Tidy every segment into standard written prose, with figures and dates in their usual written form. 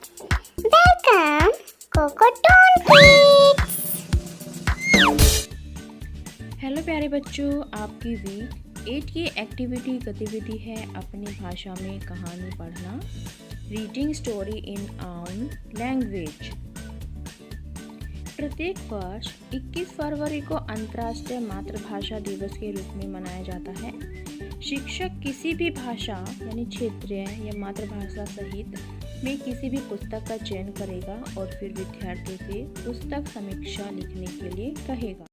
Welcome, Cocoton Kids. Hello प्यारे बच्चों, आपकी वीक 8 की एक्टिविटी गतिविधि है अपनी भाषा में कहानी पढ़ना। रीडिंग स्टोरी इन आउन लैंग्वेज। प्रत्येक वर्ष 21 फरवरी को अंतर्राष्ट्रीय मातृभाषा दिवस के रूप में मनाया जाता है। शिक्षक किसी भी भाषा यानी क्षेत्रीय या मातृभाषा सहित में किसी भी पुस्तक का चयन करेगा और फिर विद्यार्थी से पुस्तक समीक्षा लिखने के लिए कहेगा।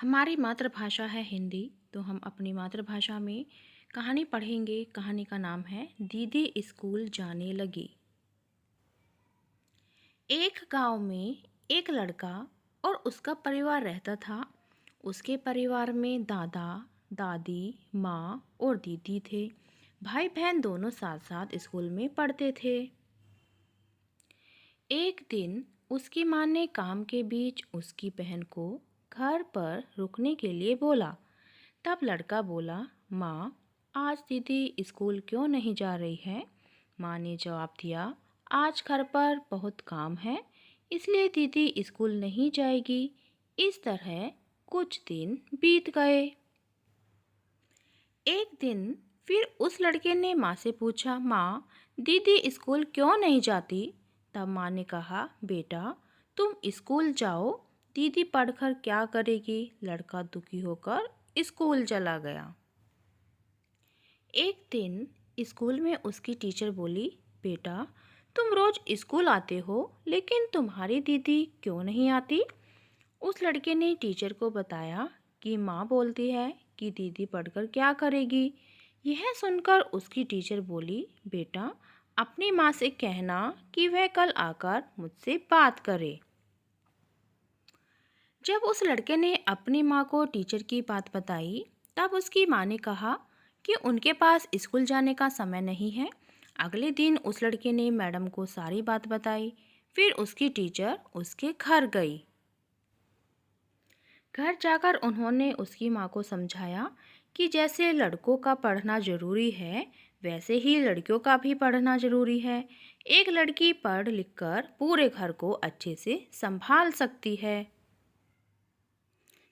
हमारी मातृभाषा है हिंदी, तो हम अपनी मातृभाषा में कहानी पढ़ेंगे। कहानी का नाम है दीदी स्कूल जाने लगी। एक गांव में एक लड़का और उसका परिवार रहता था। उसके परिवार में दादा दादी, माँ और दीदी थे। भाई बहन दोनों साथ साथ स्कूल में पढ़ते थे। एक दिन उसकी माँ ने काम के बीच उसकी बहन को घर पर रुकने के लिए बोला। तब लड़का बोला, माँ, आज दीदी स्कूल क्यों नहीं जा रही है? माँ ने जवाब दिया, आज घर पर बहुत काम है, इसलिए दीदी स्कूल नहीं जाएगी। इस तरह कुछ दिन बीत गए। एक दिन फिर उस लड़के ने माँ से पूछा, माँ, दीदी स्कूल क्यों नहीं जाती? तब माँ ने कहा, बेटा, तुम स्कूल जाओ, दीदी पढ़कर क्या करेगी? लड़का दुखी होकर स्कूल चला गया। एक दिन स्कूल में उसकी टीचर बोली, बेटा, तुम रोज स्कूल आते हो, लेकिन तुम्हारी दीदी क्यों नहीं आती? उस लड़के ने टीचर को बताया कि माँ बोलती है कि दीदी पढ़कर क्या करेगी। यह सुनकर उसकी टीचर बोली, बेटा, अपनी माँ से कहना कि वह कल आकर मुझसे बात करे। जब उस लड़के ने अपनी माँ को टीचर की बात बताई, तब उसकी माँ ने कहा कि उनके पास स्कूल जाने का समय नहीं है। अगले दिन उस लड़के ने मैडम को सारी बात बताई। फिर उसकी टीचर उसके घर गई। घर जाकर उन्होंने उसकी माँ को समझाया कि जैसे लड़कों का पढ़ना ज़रूरी है, वैसे ही लड़कियों का भी पढ़ना ज़रूरी है। एक लड़की पढ़ लिख कर पूरे घर को अच्छे से संभाल सकती है।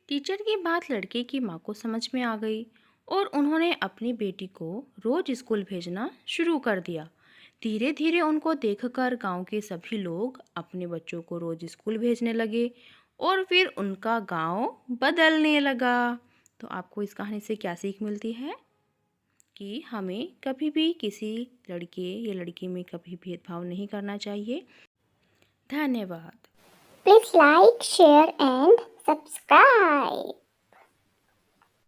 टीचर की बात लड़के की माँ को समझ में आ गई और उन्होंने अपनी बेटी को रोज़ स्कूल भेजना शुरू कर दिया। धीरे धीरे उनको देखकर गांव के सभी लोग अपने बच्चों को रोज़ स्कूल भेजने लगे और फिर उनका गांव बदलने लगा। तो आपको इस कहानी से क्या सीख मिलती है? कि हमें कभी भी किसी लड़के या लड़की में कभी भेदभाव नहीं करना चाहिए। धन्यवाद। Please like, share and subscribe.